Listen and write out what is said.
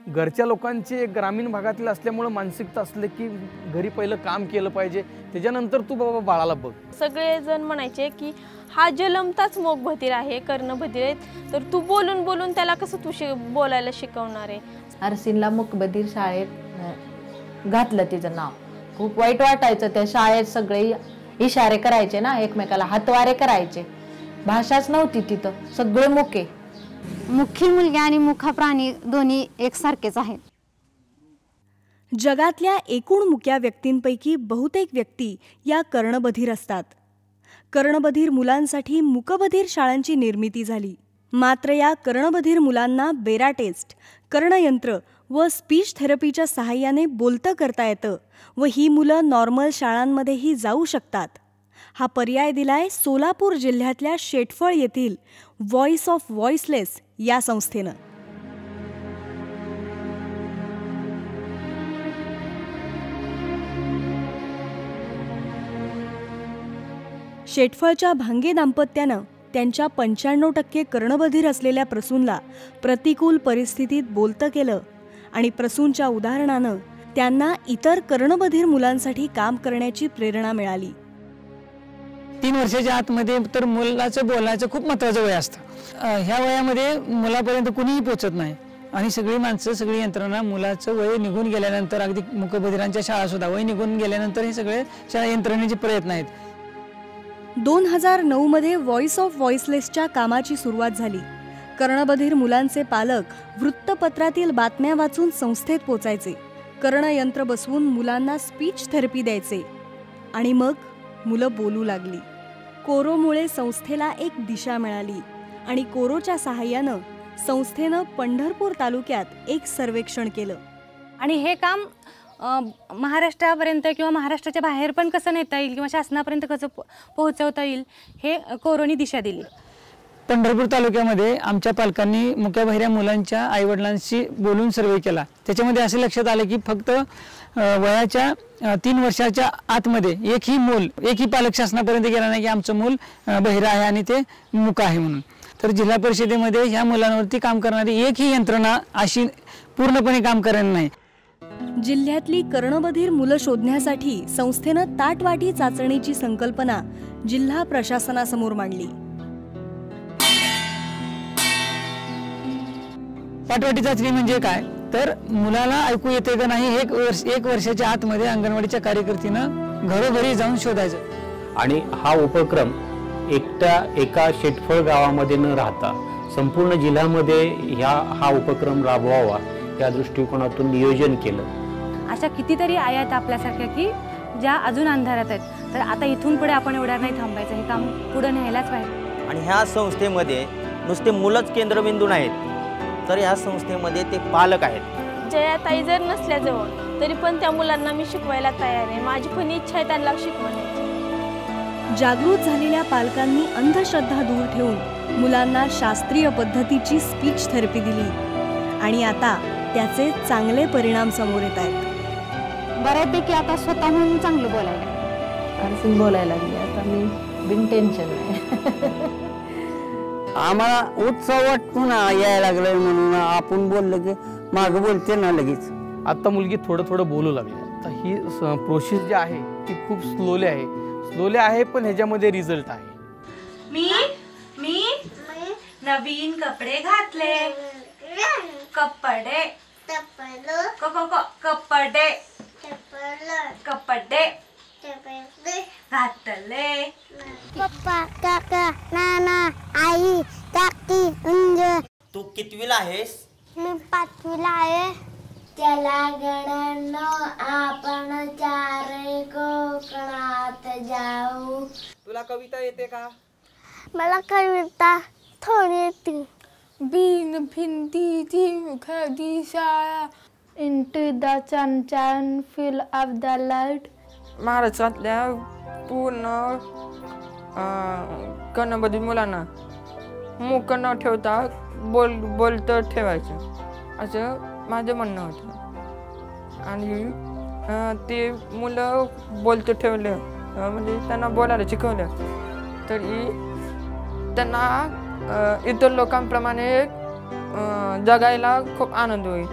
घरच्या लोकांचे ग्रामीण भागातील असल्यामुळे मानसिकता असले की घरी पहिलं काम केलं पाहिजे, त्याच्यानंतर तू बाबा बाळाला बघ. सगळेजण म्हणायचे की हा जन्मताच मोगबधीर आहे, कर्णबधीर आहे, तर तू बोलून बोलून त्याला कसं तू बोलायला शिकवणार आहे. आरसीनला मूकबधीर शाळेत घातलं तिचं नाव. खूप वाईट वाटायचं. त्या शाळेत सगळे इशारे करायचे ना, एकमेकाला हातवारे करायचे. भाषाच नव्हती तिथं, सगळे मुके. मुखी मुलगी आणि मुखा प्राणी दोन्ही एकसारखेच आहेत. जगातल्या एकूण मुक्या व्यक्तींपैकी बहुतेक व्यक्ती या कर्णबधीर असतात. कर्णबधीर मुलांसाठी मूकबधीर शाळांची निर्मिती झाली. मात्र या कर्णबधीर मुलांना बेरा टेस्ट, कर्णयंत्र व स्पीच थेरपीच्या सहाय्याने बोलतं करता येतं व ही मुलं नॉर्मल शाळांमध्येही जाऊ शकतात. हा पर्याय दिलाय सोलापूर जिल्ह्यातल्या शेटफळ येथील व्हॉइस ऑफ व्हॉइसलेस या संस्थेनं. शेटफळच्या भांगे दाम्पत्यानं त्यांच्या 95% कर्णबधीर असलेल्या प्रसूनला प्रतिकूल परिस्थितीत बोलतं केलं आणि प्रसूनच्या उदाहरणानं त्यांना इतर कर्णबधीर मुलांसाठी काम करण्याची प्रेरणा मिळाली. 3 वर्षाच्या आतमध्ये तर मुलाचं बोलायचं खूप महत्त्वाचं वय असतं. ह्या वयामध्ये मुलापर्यंत कुणीही पोचत नाही आणि सगळी माणसं, सगळी यंत्रणा मुलाचं वय निघून गेल्यानंतर, अगदी मूकबधिरांच्या शाळा सुद्धा वय निघून गेल्यानंतर हे सगळे शाळा यंत्रणेचे प्रयत्न आहेत. 2009 मध्ये व्हॉइस ऑफ व्हॉइसलेसच्या कामाची सुरुवात झाली. कर्णबधीर मुलांचे पालक वृत्तपत्रातील बातम्या वाचून संस्थेत पोचायचे, कर्णयंत्र बसवून मुलांना स्पीच थेरपी द्यायचे आणि मग मुलं बोलू लागली. कोरोमुळे संस्थेला एक दिशा मिळाली आणि कोरोच्या सहाय्यानं संस्थेनं पंढरपूर तालुक्यात एक सर्वेक्षण केलं आणि हे काम महाराष्ट्रापर्यंत किंवा महाराष्ट्राच्या बाहेर पण कसं नेता येईल किंवा शासनापर्यंत कसं पोहोचवता येईल हे कोरोनी दिशा दिली. पंढरपूर तालुक्यामध्ये आमच्या पालकांनी मुक्याबहिऱ्या मुलांच्या आईवडिलांशी बोलून सर्वे केला. त्याच्यामध्ये असे लक्षात आले की फक्त वयाच्या 3 वर्षाच्या आतमध्ये एकही पालक शासनापर्यंत गेला नाही की आमचं मूल बहिरा आहे आणि ते मुक आहे म्हणून. तर जिल्हा परिषदेमध्ये ह्या मुलांवरती काम करणारी एकही यंत्रणा अशी पूर्णपणे काम करणार नाही. जिल्ह्यातली कर्णबधीर मुलं शोधण्यासाठी संस्थेनं ताटवाटी चाचणीची संकल्पना जिल्हा प्रशासनासमोर मांडली. ताटवाटी चाचणी म्हणजे काय, तर मुलाला ऐकू येते का नाही हे 1 वर्षाच्या आतमध्ये अंगणवाडीच्या कार्यकर्तीनं घरोघरी जाऊन शोधायचं. आणि हा उपक्रम एका शेटफळ गावामध्ये न राहता संपूर्ण जिल्ह्यामध्ये हा उपक्रम राबवावा या दृष्टिकोनातून नियोजन केलं. अशा कितीतरी आया आहेत आपल्यासारख्या की ज्या अजून अंधारात आहेत. तर आता इथून पुढे आपण एवढ्या नाही थांबायचं, हे काम पुढे न्यायलाच पाहिजे. आणि ह्या संस्थेमध्ये नुसते मुलंच केंद्रबिंदू नाहीत, तर ह्या संस्थेमध्ये ते पालक आहेत. जयाताई जर नसल्याजवळ तरी पण त्या मुलांना मी शिकवायला तयार आहे. माझी पण इच्छा आहे त्यांना शिकवण्याची. जागृत झालेल्या पालकांनी अंधश्रद्धा दूर ठेवून मुलांना शास्त्रीय पद्धतीची स्पीच थेरपी दिली आणि आता त्याचे चांगले परिणाम समोर येत आहेत. बऱ्यापैकी आता स्वतःहून चांगलं बोलायला आरसीन बोलायला लागली. आता मी बिन टेन्शन नाही. आम्हाला उत्साह वाटून यायला लागलाय म्हणून आपण बोललं की मागं बोलते ना लगेच. आता मुलगी थोडं थोडं बोलू लागली. आता ही प्रोसेस जी आहे ती खूप स्लोली आहे पण ह्याच्यामध्ये रिझल्ट आहे. मी नवीन कपडे घातले. कपडे घातले. पप्पा, काका, नाना, आई, काकी, अंज. तू कितवीला आहेस? मी 5वीला आहे. चला गड्यांनो आपण 4 कोकणात जाऊ. तुला कविता येते का? मला कविता थोडी येते. बिन भिंतीची मुखदी शाळा. Into the sunshine feel of the light. महाराष्ट्रातल्या पूर्ण कर्णबधीर मुलांना मूक न ठेवता बोलतं ठेवायचं असं माझं म्हणणं होतं. आणि ते मुलं बोलतं ठेवलं म्हणजे त्यांना बोलायला शिकवलं तरी त्यांना इतर लोकांप्रमाणे जगायला खूप आनंद होईल.